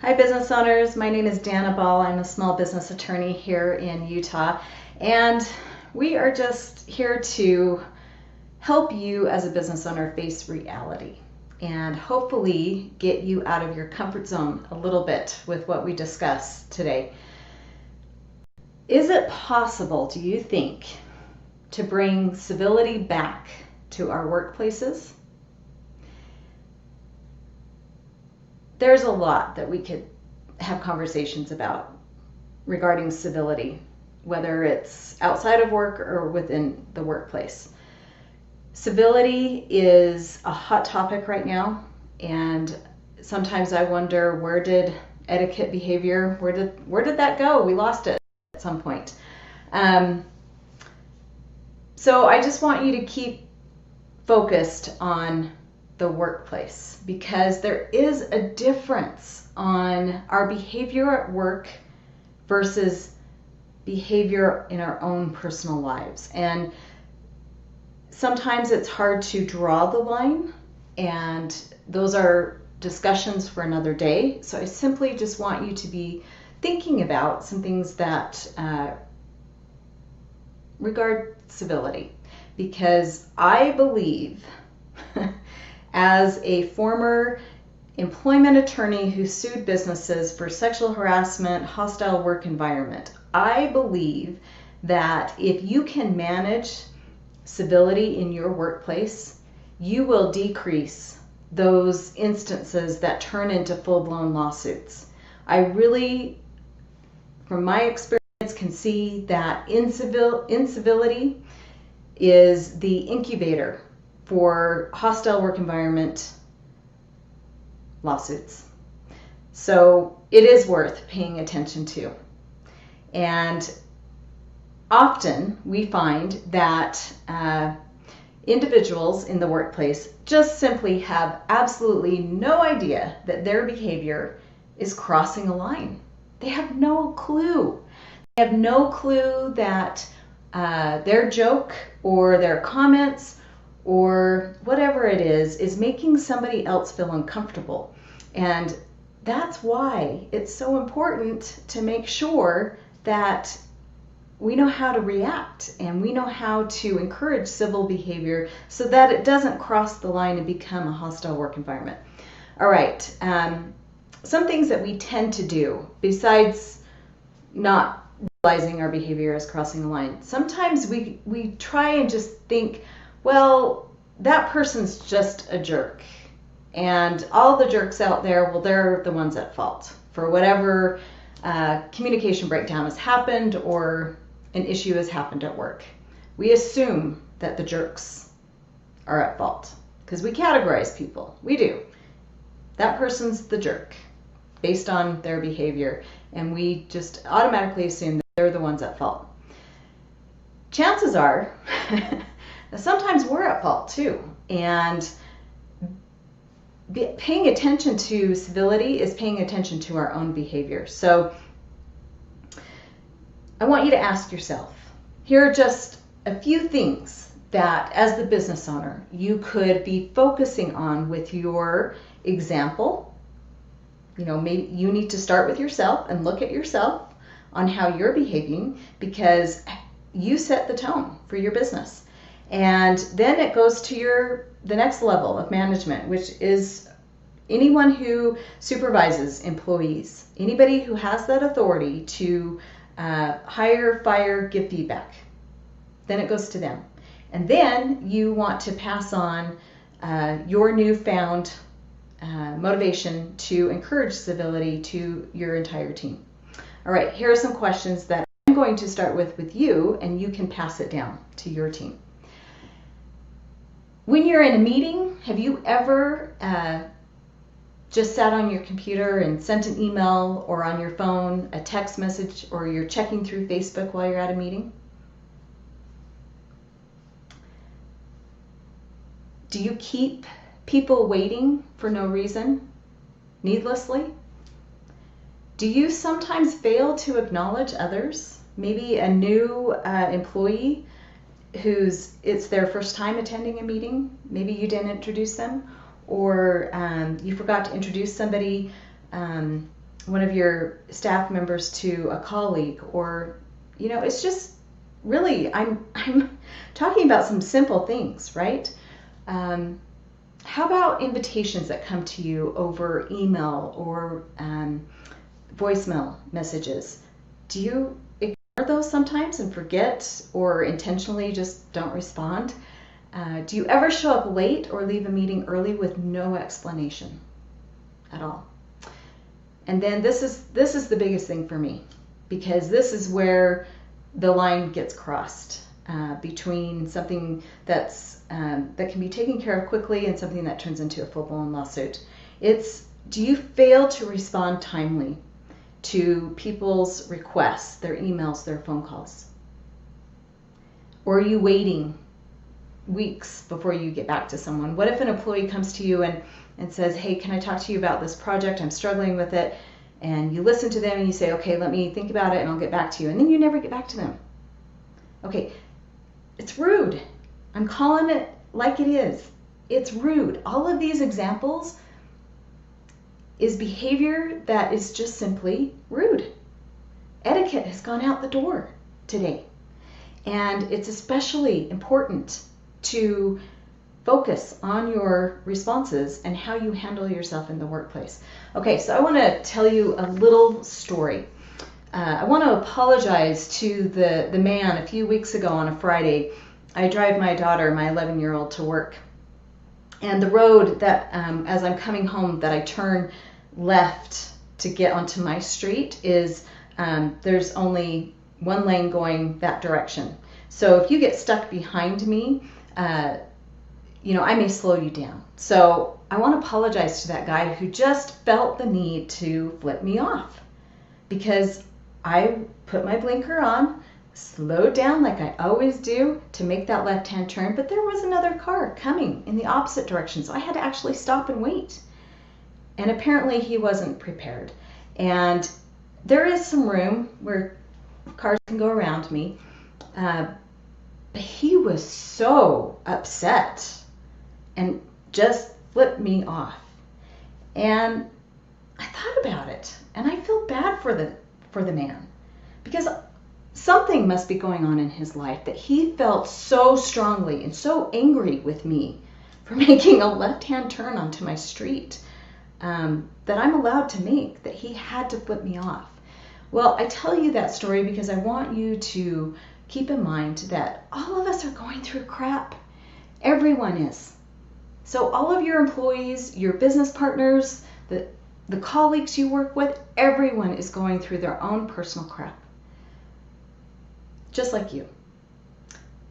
Hi business owners, my name is Dana Ball. I'm a small business attorney here in Utah, and we are just here to help you as a business owner face reality and hopefully get you out of your comfort zone a little bit with what we discussed today. Is it possible, do you think, to bring civility back to our workplaces? There's a lot that we could have conversations about regarding civility, whether it's outside of work or within the workplace. Civility is a hot topic right now, and sometimes I wonder, where did etiquette behavior, where did that go? We lost it at some point. So I just want you to keep focused on the workplace, because there is a difference on our behavior at work versus behavior in our own personal lives. And sometimes it's hard to draw the line, and those are discussions for another day. So I simply just want you to be thinking about some things that regard civility, because I believe as a former employment attorney who sued businesses for sexual harassment, hostile work environment, I believe that if you can manage civility in your workplace, you will decrease those instances that turn into full-blown lawsuits. I really, from my experience, can see that incivility is the incubator for hostile work environment lawsuits. So it is worth paying attention to. And often we find that individuals in the workplace just simply have absolutely no idea that their behavior is crossing a line. They have no clue. They have no clue that their joke or their comments or whatever it is making somebody else feel uncomfortable. And that's why it's so important to make sure that we know how to react and we know how to encourage civil behavior so that it doesn't cross the line and become a hostile work environment. All right, some things that we tend to do besides not realizing our behavior is crossing a line. Sometimes we try and just think, well, that person's just a jerk, and all the jerks out there, well, they're the ones at fault for whatever communication breakdown has happened or an issue has happened at work. We assume that the jerks are at fault because we categorize people. We do. That person's the jerk based on their behavior, and we just automatically assume that they're the ones at fault. Chances are that sometimes we're at fault too, and paying attention to civility is paying attention to our own behavior. So I want you to ask yourself, here are just a few things that as the business owner you could be focusing on with your example. You know, maybe you need to start with yourself and look at yourself on how you're behaving, because you set the tone for your business. And then it goes to the next level of management, which is anyone who supervises employees, anybody who has that authority to hire, fire, give feedback. Then it goes to them. And then you want to pass on your newfound motivation to encourage civility to your entire team. All right, here are some questions that I'm going to start with you, and you can pass it down to your team. When you're in a meeting, have you ever just sat on your computer and sent an email, or on your phone a text message, or you're checking through Facebook while you're at a meeting? Do you keep people waiting for no reason, needlessly? Do you sometimes fail to acknowledge others? Maybe a new employee it's their first time attending a meeting. Maybe you didn't introduce them, or you forgot to introduce somebody one of your staff members to a colleague, or, it's just really, I'm talking about some simple things, right? How about invitations that come to you over email or voicemail messages? Do you ignore those sometimes and forget, or intentionally just don't respond? Do you ever show up late or leave a meeting early with no explanation at all? And then this is the biggest thing for me, because this is where the line gets crossed between something that can be taken care of quickly and something that turns into a full-blown lawsuit. Do you fail to respond timely to people's requests, their emails, their phone calls? Or are you waiting weeks before you get back to someone? What if an employee comes to you and says, hey, can I talk to you about this project? I'm struggling with it. And you listen to them and you say, okay, let me think about it and I'll get back to you. And then you never get back to them. Okay, it's rude. I'm calling it like it is. It's rude. All of these examples is behavior that is just simply rude. Etiquette has gone out the door today. And it's especially important to focus on your responses and how you handle yourself in the workplace. Okay, so I want to tell you a little story. I want to apologize to the man. A few weeks ago on a Friday, I drive my daughter, my 11-year-old, to work. And the road that, as I'm coming home, that I turn left to get onto my street is, there's only one lane going that direction. So if you get stuck behind me, I may slow you down. So I want to apologize to that guy who just felt the need to flip me off, because I put my blinker on, slowed down like I always do to make that left-hand turn, but there was another car coming in the opposite direction, so I had to actually stop and wait. And apparently he wasn't prepared. And there is some room where cars can go around me, but he was so upset and just flipped me off. And I thought about it, and I feel bad for the man, because something must be going on in his life that he felt so strongly and so angry with me for making a left-hand turn onto my street that I'm allowed to make, that he had to flip me off. Well, I tell you that story because I want you to keep in mind that all of us are going through crap. Everyone is. So all of your employees, your business partners, the colleagues you work with, everyone is going through their own personal crap. Just like you.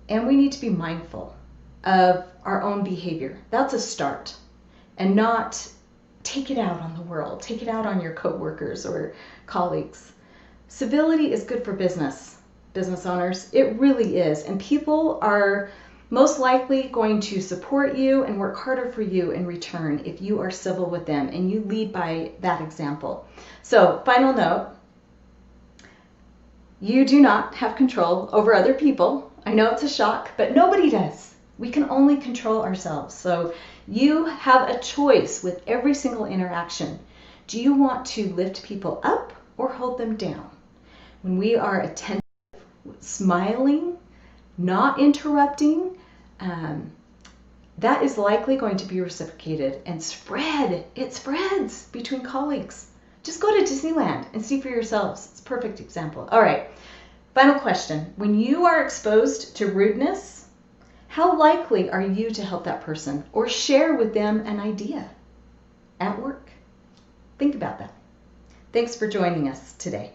And we need to be mindful of our own behavior. That's a start. And not take it out on the world. Take it out on your coworkers or colleagues. Civility is good for business owners. It really is. And people are most likely going to support you and work harder for you in return if you are civil with them and you lead by that example. So, final note, you do not have control over other people. I know it's a shock, but nobody does. We can only control ourselves. So you have a choice with every single interaction. Do you want to lift people up or hold them down? When we are attentive, smiling, not interrupting, that is likely going to be reciprocated and it spreads between colleagues. Just go to Disneyland and see for yourselves. It's a perfect example. All right, final question. When you are exposed to rudeness, how likely are you to help that person or share with them an idea at work? Think about that. Thanks for joining us today.